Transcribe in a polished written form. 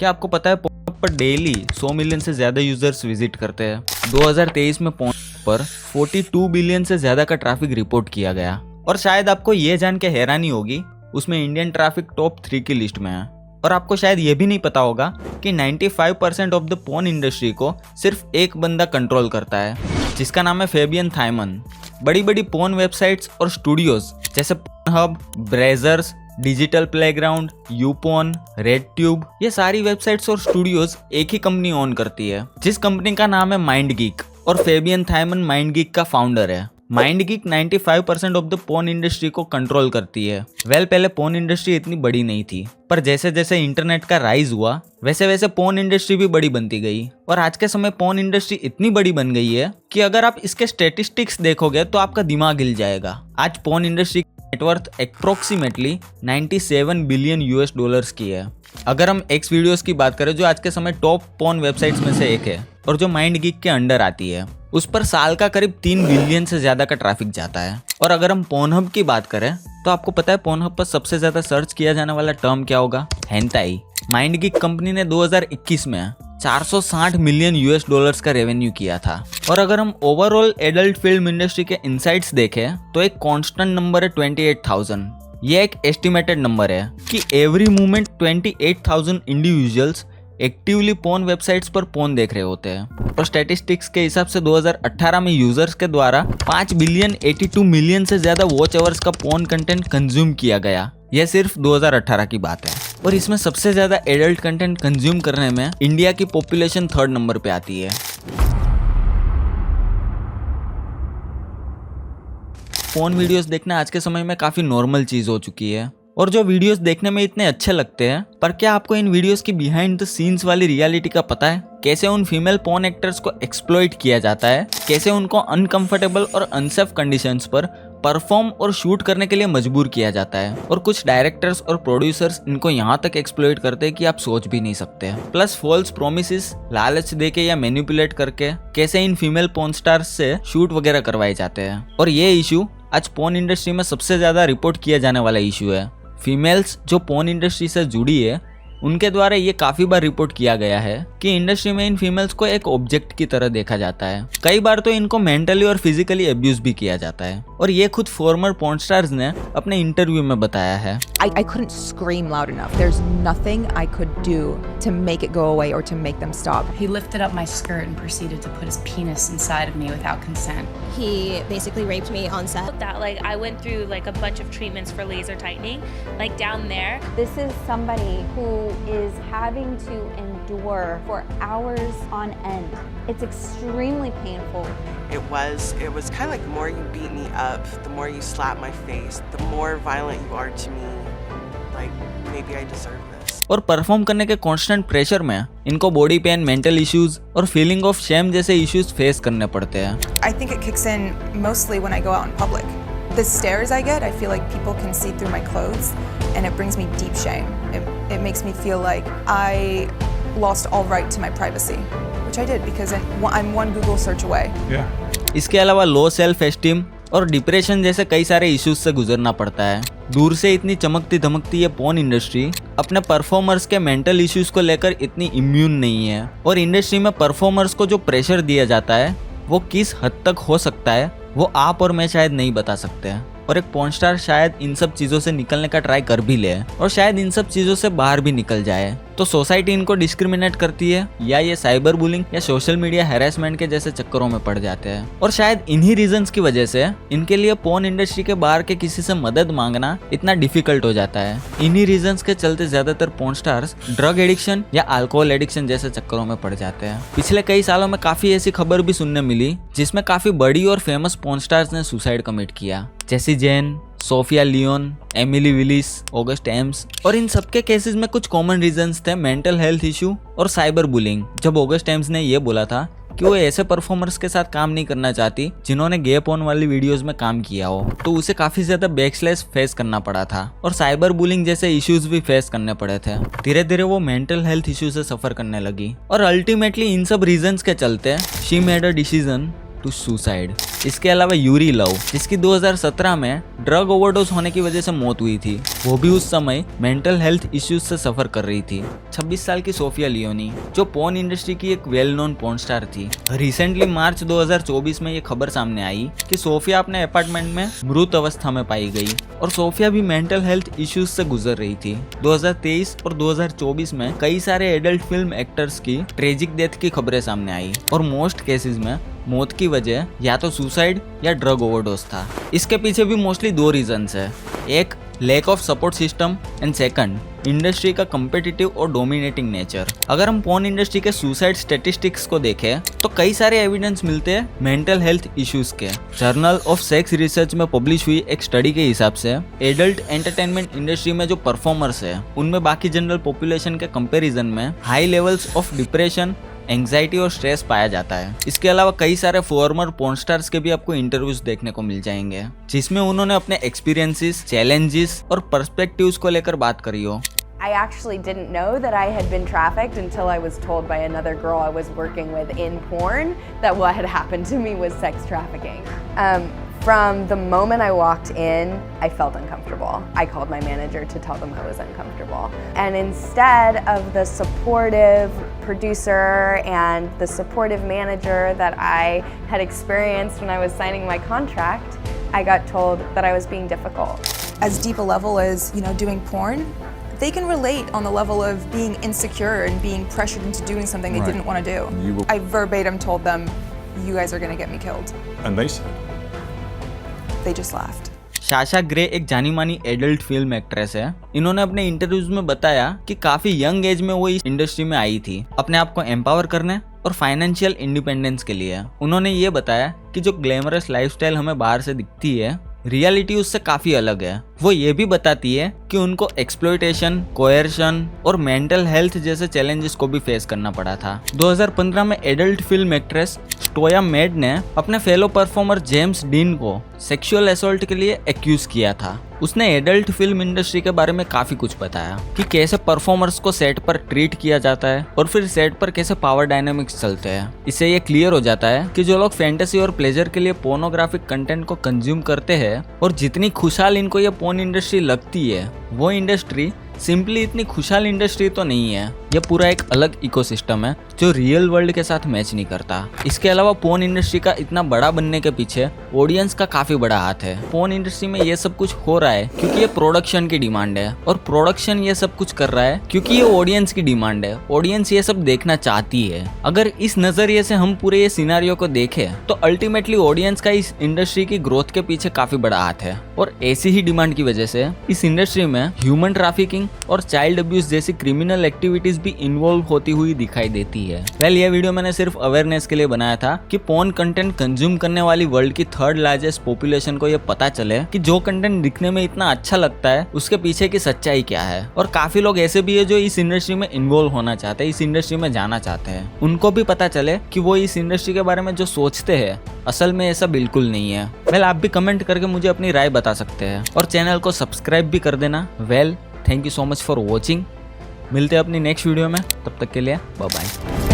क्या आपको पता है पोर्नहब पर डेली 100 मिलियन से ज्यादा यूजर्स विजिट करते हैं। 2023 में पोर्नहब पर 42 बिलियन से ज्यादा का ट्रैफिक रिपोर्ट किया गया। और शायद आपको ये जान के हैरानी होगी उसमें इंडियन ट्रैफिक टॉप 3 की लिस्ट में है। और आपको शायद ये भी नहीं पता होगा कि 95% ऑफ द पोर्न इंडस्ट्री को सिर्फ एक बंदा कंट्रोल करता है, जिसका नाम है फेबियन थाइमन। बड़ी बड़ी पोर्न वेबसाइट्स और स्टूडियोज जैसे पोर्नहब, ब्रेजर्स, डिजिटल प्लेग्राउंड, यूपोर्न, रेडट्यूब, ये सारी वेबसाइट्स और स्टूडियोज एक ही कंपनी ओन करती है, जिस कंपनी का नाम है माइंडगीक। और फेबियन थाइमन माइंडगीक का फाउंडर है। माइंडगीक 95% ऑफ द पोर्न इंडस्ट्री को कंट्रोल करती है। पहले पोर्न इंडस्ट्री इतनी बड़ी नहीं थी, पर जैसे जैसे इंटरनेट का राइज हुआ वैसे वैसे पोर्न इंडस्ट्री भी बड़ी बनती गई। और आज के समय पोर्न इंडस्ट्री इतनी बड़ी बन गई है कि अगर आप इसके स्टेटिस्टिक्स देखोगे तो आपका दिमाग हिल जाएगा। आज porn industry net worth approximately 97 billion US$ की है। अगर हम एक्स वीडियोस की बात करें जो आज के समय टॉप पोर्न वेबसाइट्स में से एक है और जो माइंडगीक के अंडर आती है, उस पर साल का करीब 3 बिलियन से ज्यादा का ट्रैफिक जाता है। और अगर हम पोर्नहब की बात करें तो आपको पता है पोर्नहब पर सबसे ज्यादा सर्च किया जाने वाला टर्म क्या होगा? हेंटाई। माइंडगीक कंपनी ने 2021 में 460 मिलियन US$ का रेवेन्यू किया था। और अगर हम ओवरऑल एडल्ट फिल्म इंडस्ट्री के इनसाइट्स देखें तो एक कांस्टेंट नंबर है 28,000। ये एक एस्टिमेटेड नंबर है कि every moment 28,000 individuals actively porn websites पर पोर्न देख रहे होते हैं। और स्टैटिस्टिक्स के हिसाब से 2018 में यूजर्स के द्वारा 5 बिलियन 82 मिलियन से ज्यादा वॉच आवर्स का पोर्न कंटेंट कंज्यूम किया गया। यह सिर्फ 2018 की बात है। और इसमें सबसे ज्यादा एडल्ट कंटेंट कंज्यूम करने में इंडिया की पॉपुलेशन 3rd नंबर पे आती है। पोर्न वीडियोस देखना आज के समय में काफी नॉर्मल चीज हो चुकी है। और जो वीडियोस देखने में इतने अच्छे लगते हैं, पर क्या आपको इन वीडियोस की बिहाइंड द सीन्स वाली रियलिटी का पता है? कैसे उन फीमेल पोर्न एक्टर्स को एक्सप्लॉइट किया जाता है, कैसे उनको अनकंफर्टेबल और अनसेफ कंडीशंस पर परफॉर्म और शूट करने के लिए मजबूर किया जाता है। और कुछ डायरेक्टर्स और प्रोड्यूसर्स इनको यहाँ तक एक्सप्लॉइट करते हैं कि आप सोच भी नहीं सकते। प्लस फॉल्स प्रोमिसेस, लालच देके या मैनिपुलेट करके कैसे इन फीमेल पोर्न स्टार्स से शूट वगैरह करवाए जाते हैं। और ये इशू आज पोर्न इंडस्ट्री में सबसे ज्यादा रिपोर्ट किया जाने वाला इशू है। फीमेल्स जो पोर्न इंडस्ट्री से जुड़ी है उनके द्वारा ये काफी बार रिपोर्ट किया गया है कि इंडस्ट्री में इन फीमेल्स को एक ऑब्जेक्ट की तरह देखा जाता है। कई बार तो इनको मेंटली और फिजिकली अब्यूज भी किया जाता है। और ये खुद फॉर्मर पोर्न स्टार्स ने अपने इंटरव्यू में बताया है। I couldn't scream loud enough. There's nothing I could do to make it go away or to make them stop. He lifted up my skirt and proceeded to put his penis inside of me without consent. He basically raped me on set. That like I went through like a bunch of treatments for laser tightening, like down there. This is somebody who is having to endure for hours on end. It's extremely painful. It was kind of like the more you beat me up, the more you slap my face, the more violent you are to me. Like maybe I deserve this. और perform करने के constant pressure में इनको body pain, mental issues और feeling of shame जैसे issues face करने पड़ते हैं। I think it kicks in mostly when I go out in public. The stares I get, I feel like people can see through my clothes and it brings me deep shame. It makes me feel like I lost all right to my privacy, which I did because I'm one Google search away. Yeah. इसके अलावा low self esteem और depression जैसे कई सारे issues से गुजरना पड़ता है। दूर से इतनी चमकती धमकती ये पोर्न इंडस्ट्री अपने परफॉर्मर्स के मेंटल इश्यूज को लेकर इतनी इम्यून नहीं है। और इंडस्ट्री में परफॉर्मर्स को जो प्रेशर दिया जाता है वो किस हद तक हो सकता है वो आप और मैं शायद नहीं बता सकते हैं। और एक पोर्न स्टार शायद इन सब चीजों से निकलने का ट्राई कर भी ले और शायद इन सब चीजों से बाहर भी निकल जाए, तो सोसाइटी इनको डिस्क्रिमिनेट करती है या ये साइबर बुलिंग या सोशल मीडिया हैरेसमेंट के जैसे चक्करों में पड़ जाते हैं। और शायद इन्हीं रीजंस की वजह से इनके लिए पोर्न इंडस्ट्री के बाहर के किसी से मदद मांगना इतना डिफिकल्ट हो जाता है। इन्हीं रीजंस के चलते ज्यादातर पोर्न स्टार्स ड्रग एडिक्शन या अल्कोहल एडिक्शन जैसे चक्करों में पड़ जाते हैं। पिछले कई सालों में काफी ऐसी खबर भी सुनने मिली जिसमें काफी बड़ी और फेमस पोर्न स्टार्स ने सुसाइड कमिट किया, जैसी Jane, Sophia Leone, Emily Willis, August Ames. और इन सबके केसेस में कुछ कॉमन रीजंस थे, मेंटल हेल्थ इशू और साइबर बुलिंग। जब ऑगस्ट एम्स ने ये बोला था कि वो ऐसे परफॉर्मर्स के साथ काम नहीं करना चाहती जिन्होंने गे पोर्न वाली वीडियोस में काम किया हो, तो उसे काफी ज्यादा बैकस्लैश फेस करना पड़ा था और साइबर बुलिंग जैसे इश्यूज भी फेस करने पड़े थे। धीरे धीरे वो मेंटल हेल्थ इश्यू से सफर करने लगी और अल्टीमेटली इन सब रीजंस के चलते she made a decision to suicide. इसके अलावा यूरी लव, जिसकी 2017 में ड्रग ओवरडोज होने की वजह से मौत हुई थी, वो भी उस समय मेंटल हेल्थ इश्यूज से सफर कर रही थी। 26 साल की सोफिया लियोनी, जो पोर्न इंडस्ट्री की एक वेल नोन पोर्न स्टार थी। रिसेंटली मार्च 2024 में ये खबर सामने आई कि सोफिया अपने अपार्टमेंट में मृत अवस्था में पाई गई और सोफिया भी मेंटल हेल्थ इश्यूज से गुजर रही थी। 2023 और 2024 में कई सारे एडल्ट फिल्म एक्टर्स की ट्रेजिक डेथ की खबरें सामने आई और मोस्ट केसेस में मौत की वजह या तो सुसाइड या ड्रग ओवरडोज था। इसके पीछे भी मोस्टली 2 रीजंस है, एक lack of support system and second industry का कम्पिटिटिव और डोमिनेटिंग नेचर। अगर हम पोर्न इंडस्ट्री के सुसाइड स्टेटिस्टिक्स को देखें तो कई सारे एविडेंस मिलते हैं मेंटल हेल्थ इश्यूज के। जर्नल ऑफ सेक्स रिसर्च में पब्लिश हुई एक स्टडी के हिसाब से एडल्ट एंटरटेनमेंट इंडस्ट्री में जो परफॉर्मर्स है उनमें बाकी जनरल पॉपुलेशन के कंपैरिजन में high levels of depression, anxiety और स्ट्रेस पाया जाता है। इसके अलावा कई सारे फॉर्मर पोर्न स्टार्स के भी आपको इंटरव्यूज देखने को मिल जाएंगे जिसमें उन्होंने अपने एक्सपीरियंसेस, चैलेंजेस और पर्सपेक्टिव्स को लेकर बात करी हो। I actually didn't know that I had been trafficked until I was told by another girl I was working with in porn that what had happened to me was sex trafficking. From the moment I walked in, I felt uncomfortable. I called my manager to tell them I was uncomfortable. And instead of the supportive producer and the supportive manager that I had experienced when I was signing my contract, I got told that I was being difficult. As deep a level as, doing porn, they can relate on the level of being insecure and being pressured into doing something they didn't want to do. I verbatim told them, you guys are going to get me killed. And they said? They just laughed. Sasha grey एक जानी मानी adult film actress है। इन्होंने अपने interviews में बताया कि काफी यंग एज में वो इस इंडस्ट्री में आई थी अपने आप को एम्पावर करने और फाइनेंशियल इंडिपेंडेंस के लिए। उन्होंने ये बताया कि जो ग्लैमरस लाइफस्टाइल हमें बाहर से दिखती है, रियलिटी उससे काफी अलग है। वो ये भी बताती है कि उनको एक्सप्लॉयटेशन, कोयर्शन और मेंटल हेल्थ जैसे चैलेंजेस को भी फेस करना पड़ा था। 2015 में एडल्ट फिल्म एक्ट्रेस स्टोया मेड ने अपने फेलो परफॉर्मर जेम्स डीन को सेक्सुअल असॉल्ट के लिए एक्यूज किया था। उसने एडल्ट फिल्म इंडस्ट्री के बारे में काफी कुछ बताया कि कैसे परफॉर्मर्स को सेट पर ट्रीट किया जाता है और फिर सेट पर कैसे पावर डायनामिक्स चलते हैं। इससे ये क्लियर हो जाता है कि जो लोग फैंटेसी और प्लेजर के लिए पोर्नोग्राफिक कंटेंट को कंज्यूम करते हैं और जितनी खुशहाल इनको ये पोर्न इंडस्ट्री लगती है, वो इंडस्ट्री सिंपली इतनी खुशहाल इंडस्ट्री तो नहीं है। यह पूरा एक अलग इकोसिस्टम है जो रियल वर्ल्ड के साथ मैच नहीं करता। इसके अलावा पोर्न इंडस्ट्री का इतना बड़ा बनने के पीछे ऑडियंस का काफी बड़ा हाथ है। पोर्न इंडस्ट्री में ये सब कुछ हो रहा है क्योंकि ये प्रोडक्शन की डिमांड है और प्रोडक्शन ये सब कुछ कर रहा है क्योंकि ये ऑडियंस की डिमांड है। ऑडियंस ये सब देखना चाहती है। अगर इस नजरिए से हम पूरे ये सिनारियो को देखें तो अल्टीमेटली ऑडियंस का इस इंडस्ट्री की ग्रोथ के पीछे काफी बड़ा हाथ है और ऐसी ही डिमांड की वजह से इस इंडस्ट्री में ह्यूमन ट्रैफिकिंग और चाइल्ड अब्यूज जैसी क्रिमिनल एक्टिविटीज भी इन्वॉल्व होती हुई दिखाई देती है। ये वीडियो मैंने सिर्फ अवेयरनेस के लिए बनाया था कि पोर्न कंटेंट कंज्यूम करने वाली वर्ल्ड की 3rd लार्जेस्ट पॉपुलेशन को ये पता चले कि जो कंटेंट दिखने में इतना अच्छा लगता है उसके पीछे की सच्चाई क्या है। और काफी लोग ऐसे भी है जो इस इंडस्ट्री में इन्वॉल्व होना चाहते हैं, इस इंडस्ट्री में जाना चाहते हैं, उनको भी पता चले कि वो इस इंडस्ट्री के बारे में जो सोचते हैं असल में ऐसा बिल्कुल नहीं है। आप भी कमेंट करके मुझे अपनी राय बता सकते हैं और चैनल को सब्सक्राइब भी कर देना। Thank you so much for watching. मिलते हैं अपनी नेक्स्ट वीडियो में, तब तक के लिए बाय बाय।